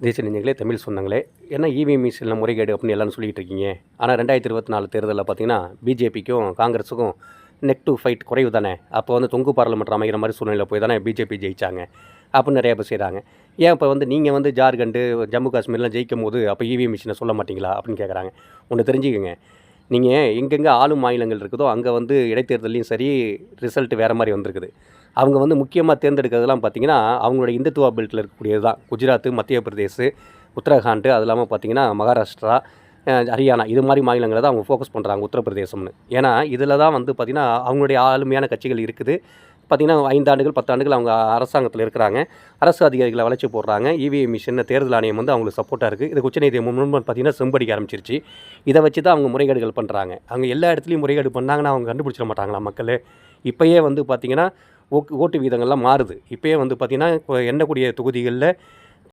தேசிய நெஞ்சங்களே, தமிழ் சொந்தங்களே, என்ன இவிஎம் மிஷினில் முறைகேடு அப்படின்னு எல்லாரும் சொல்லிகிட்டு இருக்கீங்க. ஆனால் 2024 தேர்தலில் பார்த்தீங்கன்னா பிஜேபிக்கும் காங்கிரஸுக்கும் நெக் டு ஃபைட் குறைவு தானே. அப்போ வந்து தொங்கு பாராளுமன்றம் அமைகிற மாதிரி சூழ்நிலை போய் தானே பிஜேபி ஜெயிச்சாங்க அப்படின்னு நிறைய பேர் செய்கிறாங்க. ஏன் இப்போ வந்து நீங்கள் வந்து ஜார்க்கண்டு, ஜம்மு காஷ்மீர்லாம் ஜெயிக்கும் போது அப்போ இவிஎம் மிஷினை சொல்ல மாட்டிங்களா அப்படின்னு கேட்குறாங்க. ஒன்று தெரிஞ்சுக்கோங்க, நீங்கள் எங்கெங்கே ஆளும் மாநிலங்கள் இருக்குதோ அங்கே வந்து இடைத்தேர்தலையும் சரி ரிசல்ட் வேறு மாதிரி வந்திருக்குது. அவங்க வந்து முக்கியமாக தேர்ந்தெடுக்கிறதுலாம் பார்த்திங்கன்னா அவங்களோட இந்துத்துவா பெல்ட்டில் இருக்கக்கூடியது தான். குஜராத், மத்திய பிரதேஷ், உத்தரகாண்ட், அது இல்லாமல் பார்த்திங்கன்னா மகாராஷ்டிரா, ஹரியானா, இது மாதிரி மாநிலங்களை தான் அவங்க ஃபோக்கஸ் பண்ணுறாங்க, உத்தரப்பிரதேசம்னு. ஏன்னா இதில் தான் வந்து பார்த்திங்கன்னா அவங்களுடைய ஆளுமையான கட்சிகள் இருக்குது. பார்த்திங்கன்னா 5 ஆண்டுகள் 10 ஆண்டுகள் அவங்க அரசாங்கத்தில் இருக்கிறாங்க. அரசு அதிகாரிகளை வளைச்சி போடுறாங்க. இவிஎம் மிஷின் தேர்தல் ஆணையம் வந்து அவங்களுக்கு சப்போர்ட்டாக இருக்குது. இது உச்சநீதிமன்றம் பார்த்திங்கன்னா செம்படிக்க ஆரம்பிச்சிருச்சு. இதை வச்சு தான் அவங்க முறைகேடுகள் பண்ணுறாங்க. அவங்க எல்லா இடத்துலையும் முறைகேடு பண்ணாங்கன்னா அவங்க கண்டுபிடிச்சிட மாட்டாங்களா மக்கள்? இப்போயே வந்து பார்த்திங்கன்னா ஓட்டு வீதங்கள்லாம் மாறுது. இப்போயே வந்து பார்த்திங்கன்னா இப்போ எண்ணக்கூடிய தொகுதிகளில்